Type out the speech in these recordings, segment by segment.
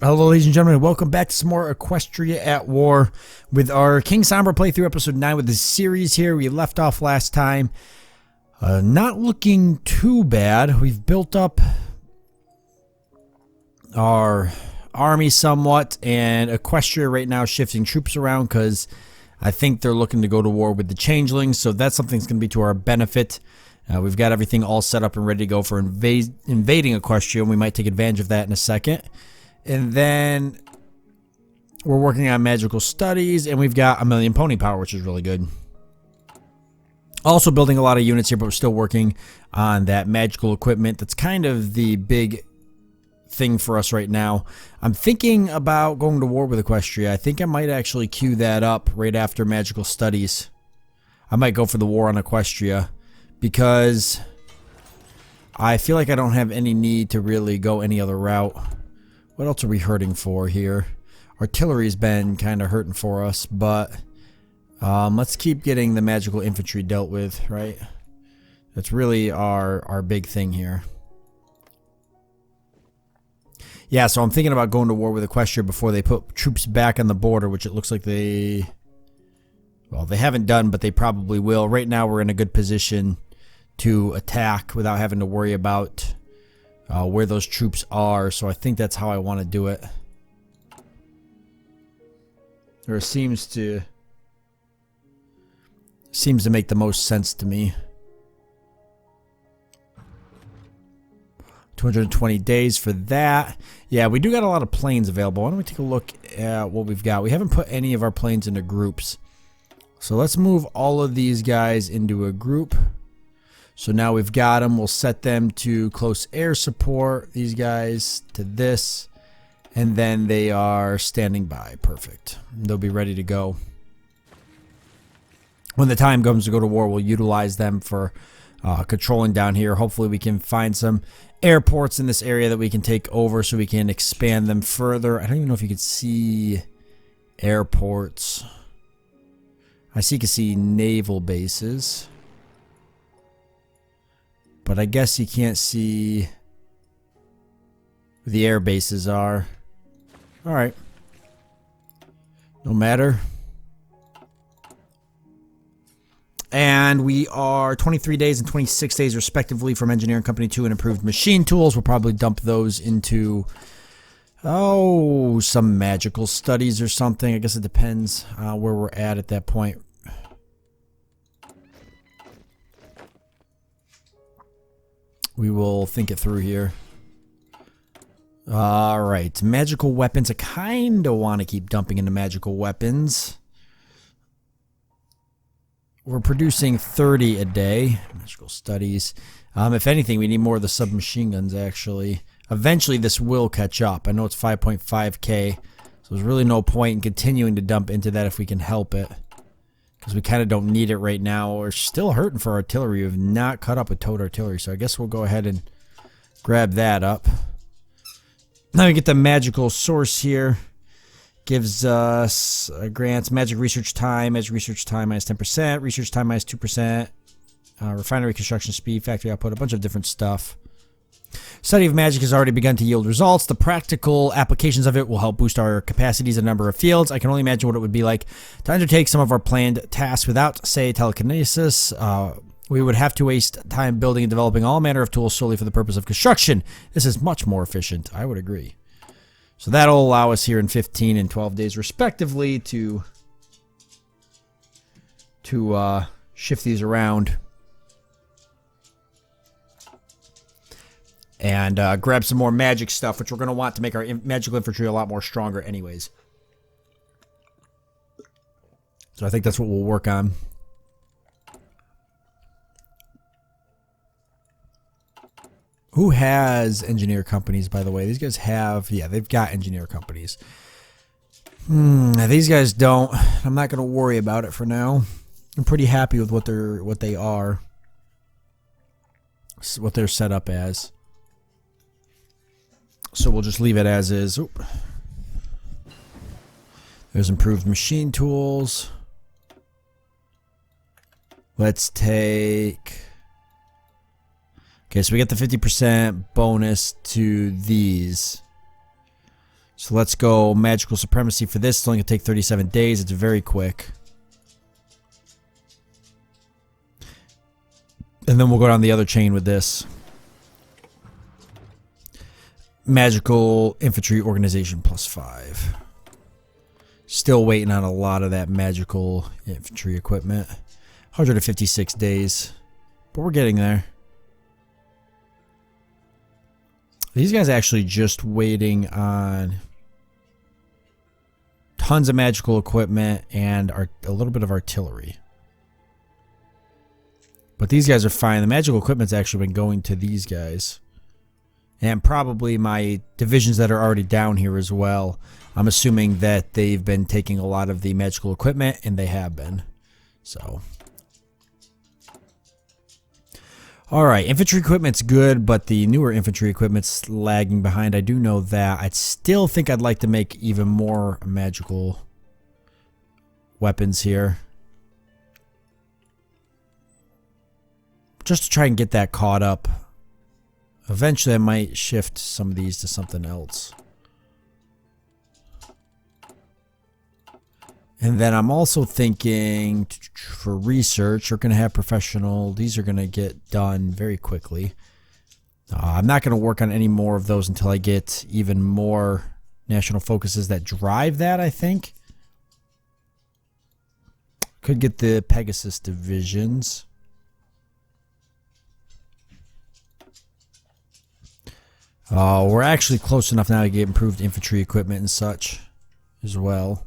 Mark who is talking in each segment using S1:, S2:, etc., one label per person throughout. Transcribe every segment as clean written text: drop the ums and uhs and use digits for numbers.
S1: Hello, ladies and gentlemen, welcome back to some more Equestria at War with our King Sombra playthrough, episode 9 with the series here. We left off last time. Not looking too bad. We've built up our army somewhat, and Equestria right now is shifting troops around because I think they're looking to go to war with the changelings, so that's something that's going to be to our benefit. We've got everything all set up and ready to go for invading Equestria, and we might take advantage of that in a second. And then we're working on magical studies, and we've got 1,000,000 pony power, which is really good. Also building a lot of units here, but we're still working on that magical equipment. That's kind of the big thing for us right now. I'm thinking about going to war with Equestria. I think I might actually queue that up right after magical studies. I might go for the war on Equestria because I feel like I don't have any need to really go any other route. What else are we hurting for here? Artillery's been kind of hurting for us, but let's keep getting the magical infantry dealt with, right? That's really our big thing here. Yeah, so I'm thinking about going to war with Equestria before they put troops back on the border, which it looks like they haven't done, but they probably will. Right now we're in a good position to attack without having to worry about where those troops are, so I think that's how I want to do it. Or it seems to make the most sense to me. 220 days for that. Yeah, we do got a lot of planes available. Why don't we take a look at what we've got? We haven't put any of our planes into groups. So let's move all of these guys into a group. So now we've got them. We'll set them to close air support. These guys to this. And then they are standing by. Perfect. They'll be ready to go. When the time comes to go to war, we'll utilize them for controlling down here. Hopefully we can find some airports in this area that we can take over so we can expand them further. I don't even know if you could see airports. I see you can see naval bases. But I guess you can't see where the air bases are. Alright. No matter. And we are 23 days and 26 days respectively from Engineering Company 2 and Improved Machine Tools. We'll probably dump those into, some magical studies or something. I guess it depends where we're at that point. We will think it through here. Alright, magical weapons. I kind of want to keep dumping into magical weapons. We're producing 30 a day. Magical studies. If anything, we need more of the submachine guns, actually. Eventually, this will catch up. I know it's 5.5k, so there's really no point in continuing to dump into that if we can help it. Because we kind of don't need it right now. We're still hurting for artillery. We've not caught up with towed artillery, so I guess we'll go ahead and grab that up. Now we get the magical source here. Gives us grants magic research time minus 10%, research time minus 2%, refinery construction speed, factory output, a bunch of different stuff. Study of magic has already begun to yield results. The practical applications of it will help boost our capacities in a number of fields. I can only imagine what it would be like to undertake some of our planned tasks without, say, telekinesis. We would have to waste time building and developing all manner of tools solely for the purpose of construction. This is much more efficient. I would agree. So that'll allow us here in 15 and 12 days respectively to shift these around and grab some more magic stuff, which we're going to want to make our magical infantry a lot more stronger anyways. So I think that's what we'll work on. Who has engineer companies, by the way? These guys have, yeah, they've got engineer companies. These guys don't. I'm not going to worry about it for now. I'm pretty happy with what they are. What they're set up as. So we'll just leave it as is. Oop. There's improved machine tools. Let's take... Okay, so we get the 50% bonus to these. So let's go magical supremacy for this. It's only going to take 37 days. It's very quick. And then we'll go down the other chain with this. Magical infantry organization +5. Still waiting on a lot of that magical infantry equipment. 156 days. But we're getting there. These guys actually just waiting on tons of magical equipment and a little bit of artillery. But these guys are fine. The magical equipment's actually been going to these guys. And probably my divisions that are already down here as well. I'm assuming that they've been taking a lot of the magical equipment, and they have been. So. Alright, infantry equipment's good, but the newer infantry equipment's lagging behind. I do know that. I still think I'd like to make even more magical weapons here. Just to try and get that caught up. Eventually I might shift some of these to something else. And then I'm also thinking for research, we're going to have professional. These are going to get done very quickly. I'm not going to work on any more of those until I get even more national focuses that drive that, I think. Could get the Pegasus divisions. We're actually close enough now to get improved infantry equipment and such as well.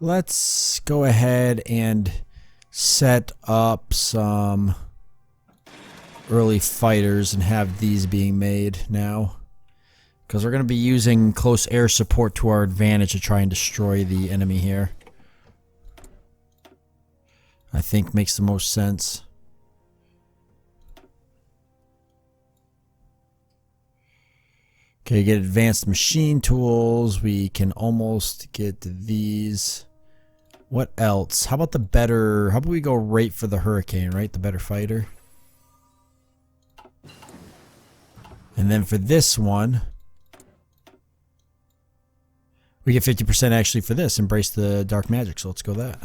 S1: Let's go ahead and set up some early fighters and have these being made now. Because we're going to be using close air support to our advantage to try and destroy the enemy here. I think makes the most sense. Okay, get advanced machine tools. We can almost get these. What else? How about the better... How about we go right for the Hurricane, right? The better fighter. And then for this one, we get 50% actually for this. Embrace the dark magic. So let's go that.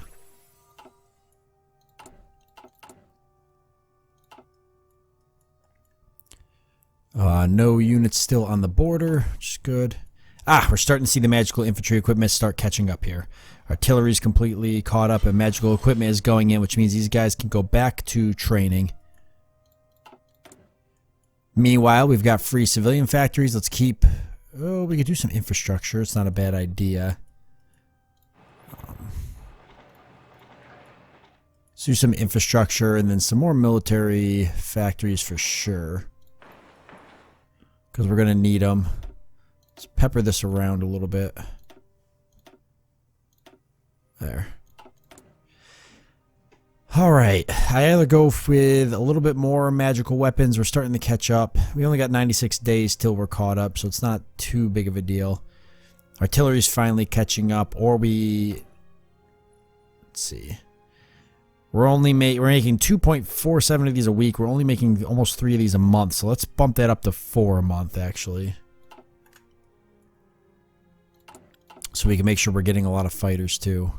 S1: No units still on the border, which is good. We're starting to see the magical infantry equipment start catching up here. Artillery is completely caught up and magical equipment is going in, which means these guys can go back to training. Meanwhile, we've got free civilian factories. Let's keep... Oh, we could do some infrastructure. It's not a bad idea. Let's do some infrastructure and then some more military factories for sure. Because we're going to need them. Let's pepper this around a little bit. There. Alright. I either go with a little bit more magical weapons. We're starting to catch up. We only got 96 days till we're caught up, so it's not too big of a deal. Artillery's finally catching up, or we... Let's see. We're making 2.47 of these a week. We're only making almost 3 of these a month. So let's bump that up to 4 a month, actually. So we can make sure we're getting a lot of fighters, too.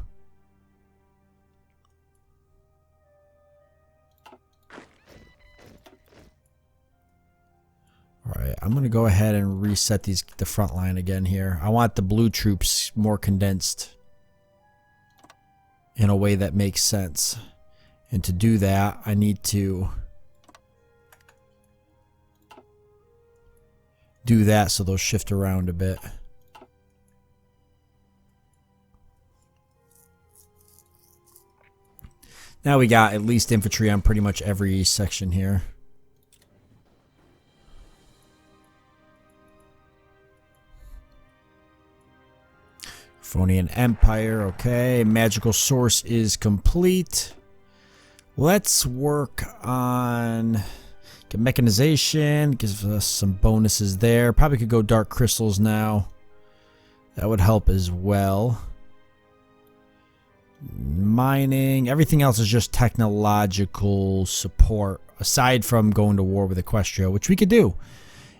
S1: Alright, I'm going to go ahead and reset the front line again here. I want the blue troops more condensed in a way that makes sense. And to do that, I need to do that so they'll shift around a bit. Now we got at least infantry on pretty much every section here. Phonian Empire, okay. Magical Source is complete. Let's work on get mechanization, gives us some bonuses there. Probably could go dark crystals now. That would help as well. Mining, everything else is just technological support, aside from going to war with Equestria, which we could do.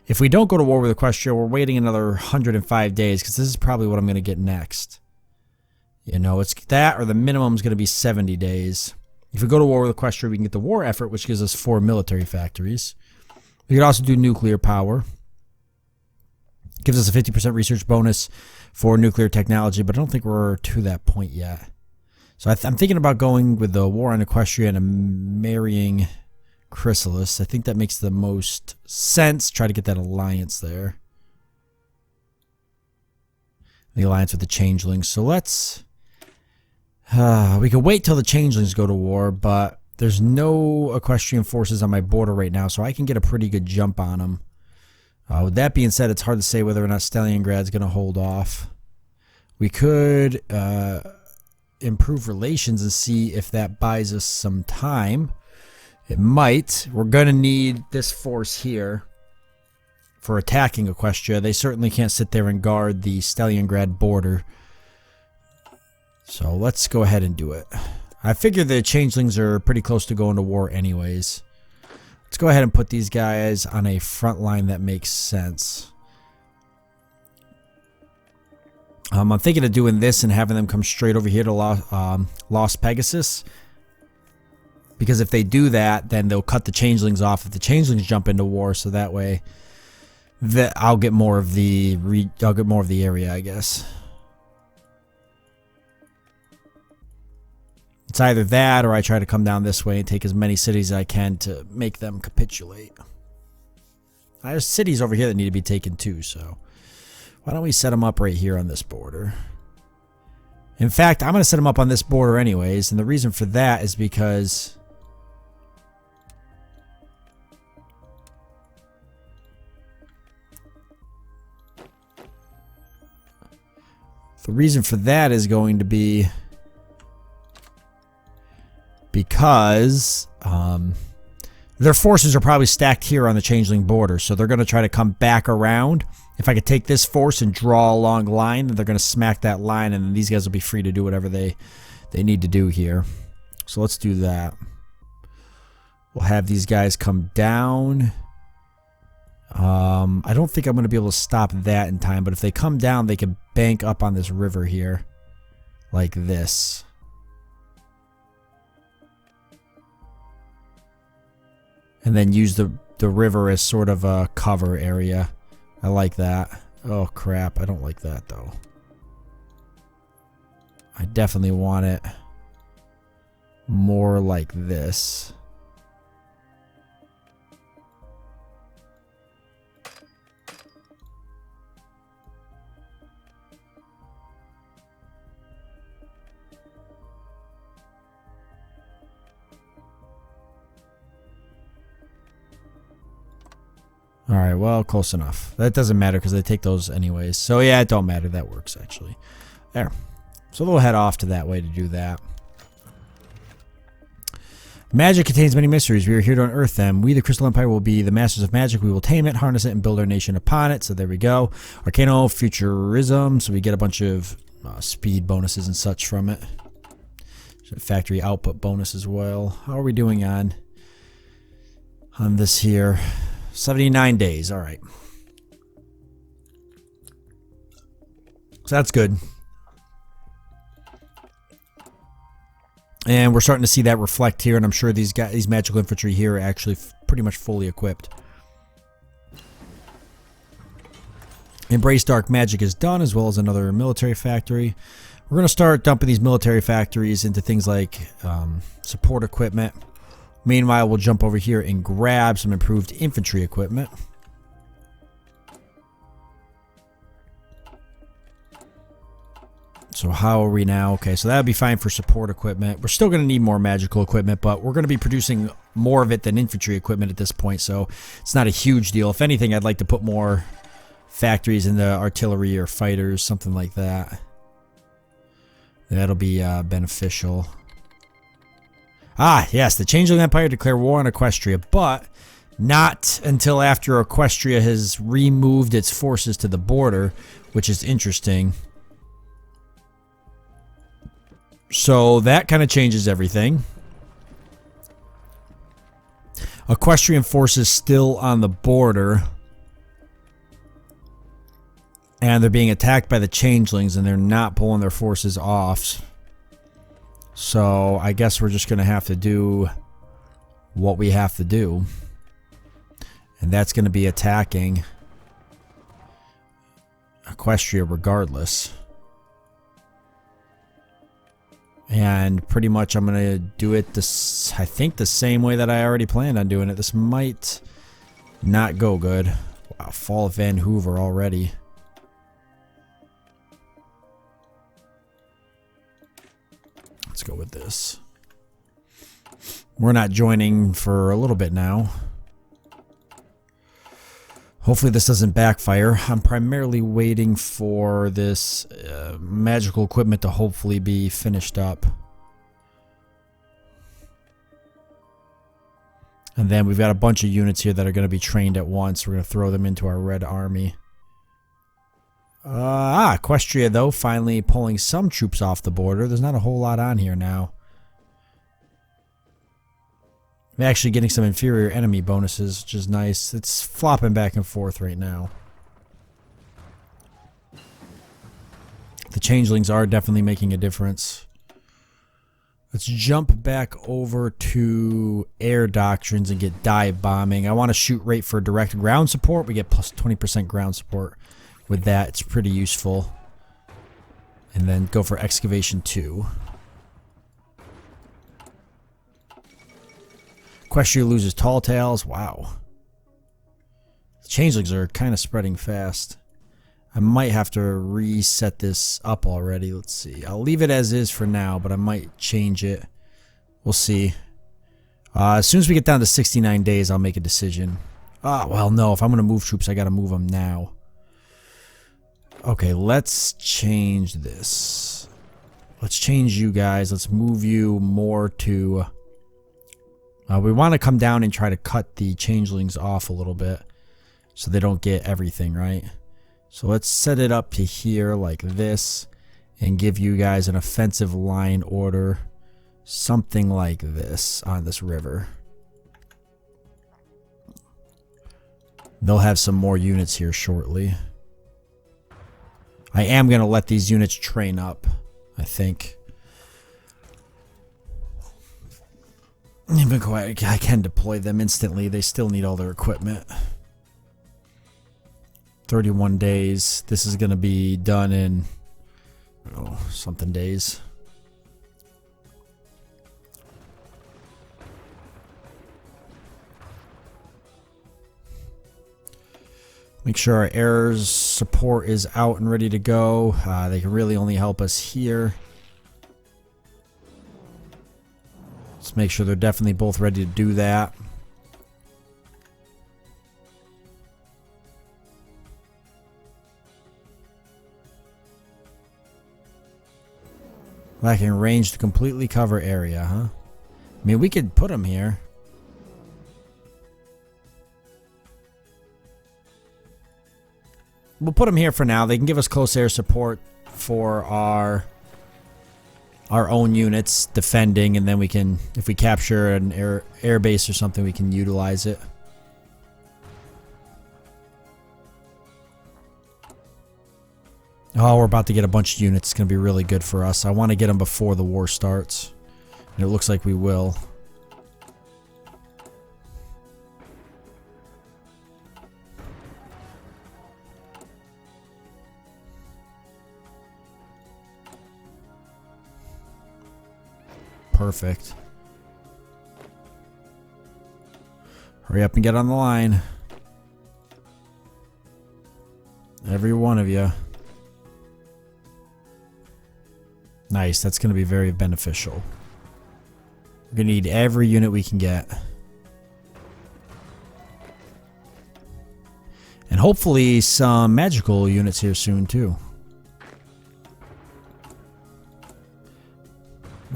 S1: If we don't go to war with Equestria, we're waiting another 105 days because this is probably what I'm going to get next. You know, it's that or the minimum is going to be 70 days. If we go to war with Equestria, we can get the war effort, which gives us 4 military factories. We could also do nuclear power. Gives us a 50% research bonus for nuclear technology, but I don't think we're to that point yet. So I'm thinking about going with the war on Equestria and marrying Chrysalis. I think that makes the most sense. Try to get that alliance there. The alliance with the changelings. So let's... we can wait till the changelings go to war, but there's no Equestrian forces on my border right now, so I can get a pretty good jump on them. With that being said, it's hard to say whether or not Stalingrad's going to hold off. We could improve relations and see if that buys us some time. It might. We're going to need this force here for attacking Equestria. They certainly can't sit there and guard the Stalingrad border. So let's go ahead and do it. I figure the changelings are pretty close to going to war anyways. Let's go ahead and put these guys on a front line that makes sense. I'm thinking of doing this and having them come straight over here to Lost Pegasus. Because if they do that, then they'll cut the changelings off if the changelings jump into war. So that way, I'll get more of the area, I guess. It's either that or I try to come down this way and take as many cities as I can to make them capitulate. There's cities over here that need to be taken too, so why don't we set them up right here on this border? In fact, I'm going to set them up on this border anyways, and the reason for that is because going to be because their forces are probably stacked here on the changeling border, so they're going to try to come back around. If I could take this force and draw a long line, then they're going to smack that line, and then these guys will be free to do whatever they need to do here. So let's do that. We'll have these guys come down. I don't think I'm going to be able to stop that in time, but if they come down, they can bank up on this river here like this. And then use the river as sort of a cover area. I like that. Oh, crap. I don't like that, though. I definitely want it more like this. Alright, well, close enough. That doesn't matter because they take those anyways. So, yeah, it don't matter. That works, actually. There. So, they'll head off to that way to do that. Magic contains many mysteries. We are here to unearth them. We, the Crystal Empire, will be the masters of magic. We will tame it, harness it, and build our nation upon it. So, there we go. Arcano Futurism. So, we get a bunch of speed bonuses and such from it. Factory output bonus as well. How are we doing on this here? 79 days. All right. So that's good. And we're starting to see that reflect here, and I'm sure these magical infantry here are actually pretty much fully equipped. Embrace Dark Magic is done, as well as another military factory. We're going to start dumping these military factories into things like support equipment. Meanwhile, we'll jump over here and grab some improved infantry equipment. So how are we now? Okay, so that would be fine for support equipment. We're still going to need more magical equipment, but we're going to be producing more of it than infantry equipment at this point, so it's not a huge deal. If anything, I'd like to put more factories in the artillery or fighters, something like that. That'll be beneficial. Ah, yes, the Changeling Empire declare war on Equestria, but not until after Equestria has removed its forces to the border, which is interesting. So that kind of changes everything. Equestrian forces still on the border. And they're being attacked by the changelings, and they're not pulling their forces off. So I guess we're just going to have to do what we have to do. And that's going to be attacking Equestria regardless. And pretty much I'm going to do it this, I think, the same way that I already planned on doing it. This might not go good. Wow, Fall of Van Hoover already. Let's go with this. We're not joining for a little bit now. Hopefully this doesn't backfire. I'm primarily waiting for this magical equipment to hopefully be finished up. And then we've got a bunch of units here that are going to be trained at once. We're going to throw them into our red army. Equestria, though, finally pulling some troops off the border. There's not a whole lot on here now. I'm actually getting some inferior enemy bonuses, which is nice. It's flopping back and forth right now. The changelings are definitely making a difference. Let's jump back over to air doctrines and get dive bombing. I want to shoot rate for direct ground support. We get plus 20% ground support. With that, it's pretty useful. And then go for excavation 2. Equestria loses tall tales. Wow. The changelings are kind of spreading fast. I might have to reset this up already. Let's see. I'll leave it as is for now, but I might change it. We'll see. As soon as we get down to 69 days, I'll make a decision. Well, no. If I'm going to move troops, I got to move them now. Okay, let's change this. Let's change you guys. Let's move you more to... we want to come down and try to cut the changelings off a little bit so they don't get everything, right? So let's set it up to here like this and give you guys an offensive line order, something like this on this river. They'll have some more units here shortly. I am going to let these units train up, I think. Even quite, I can deploy them instantly. They still need all their equipment. 31 days. This is going to be done in something days. Make sure our air support is out and ready to go. They can really only help us here. Let's make sure they're definitely both ready to do that. Lacking range to completely cover area, huh? I mean, we could put them here. We'll put them here for now. They can give us close air support for our own units defending, and then we can, if we capture an air base or something, we can utilize it. Oh, we're about to get a bunch of units. It's going to be really good for us. I want to get them before the war starts, and it looks like we will. Perfect. Hurry up and get on the line. Every one of you. Nice. That's going to be very beneficial. We're going to need every unit we can get. And hopefully some magical units here soon too.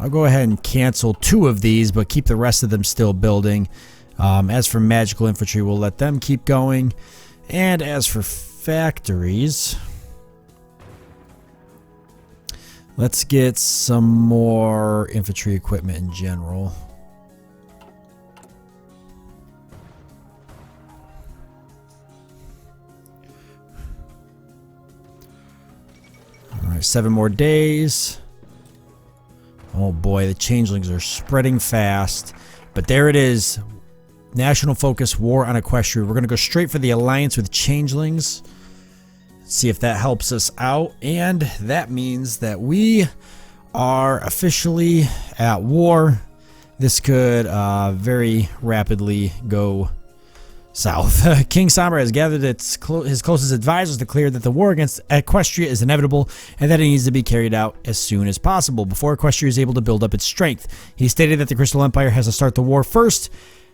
S1: I'll go ahead and cancel 2 of these, but keep the rest of them still building. As for magical infantry, we'll let them keep going. And as for factories, let's get some more infantry equipment in general. Alright, 7 more days. Oh boy, the changelings are spreading fast. But there it is. National focus, war on Equestria. We're going to go straight for the alliance with changelings. See if that helps us out. And that means that we are officially at war. This could very rapidly go south. King Sombra has gathered his closest advisors to declare that the war against Equestria is inevitable and that it needs to be carried out as soon as possible before Equestria is able to build up its strength. He stated that the Crystal Empire has to start the war first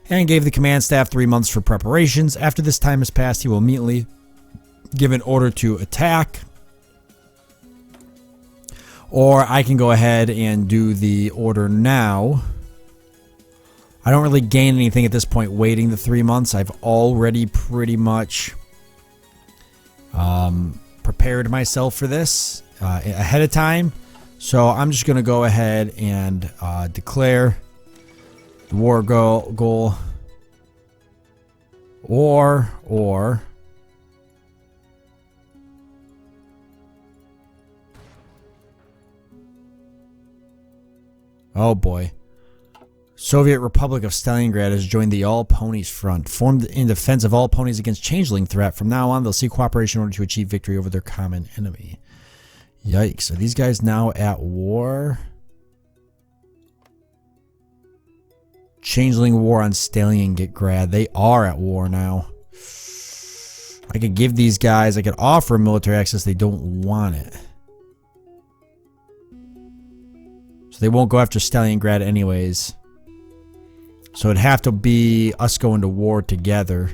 S1: and gave the command staff 3 months for preparations. After this time has passed, he will immediately give an order to attack. Or I can go ahead and do the order now. I don't really gain anything at this point waiting the 3 months. I've already pretty much prepared myself for this ahead of time. So I'm just going to go ahead and declare the war goal. Or oh boy. Soviet Republic of Stalingrad has joined the All Ponies Front, formed in defense of all ponies against changeling threat. From now on, they'll seek cooperation in order to achieve victory over their common enemy. Yikes. Are these guys now at war? Changeling war on Stalingrad. They are at war now. I could give these guys, I could offer military access. They don't want it. So they won't go after Stalingrad anyways. So it'd have to be us going to war together,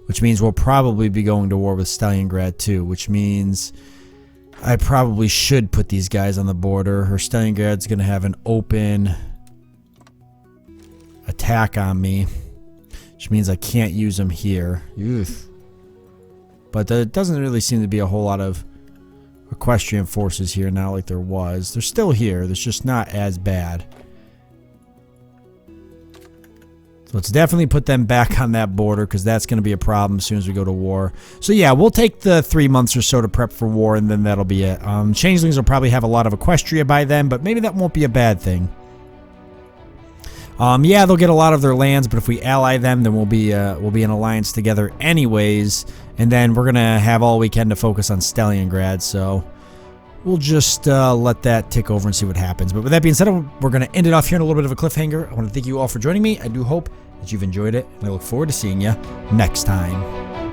S1: which means we'll probably be going to war with Stalingrad too, which means I probably should put these guys on the border, or Stalingrad's going to have an open attack on me, which means I can't use them here. Oof. But there doesn't really seem to be a whole lot of Equestrian forces here now like there was. They're still here, there's just not as bad. Let's definitely put them back on that border because that's going to be a problem as soon as we go to war. So yeah, we'll take the 3 months or so to prep for war, and then that'll be it. Changelings will probably have a lot of Equestria by then, but maybe that won't be a bad thing. Yeah, they'll get a lot of their lands, but if we ally them, then we'll be in alliance together anyways. And then we're gonna have all weekend to focus on Stalingrad, so we'll just let that tick over and see what happens. But with that being said, we're going to end it off here on a little bit of a cliffhanger. I want to thank you all for joining me. I do hope that you've enjoyed it, and I look forward to seeing you next time.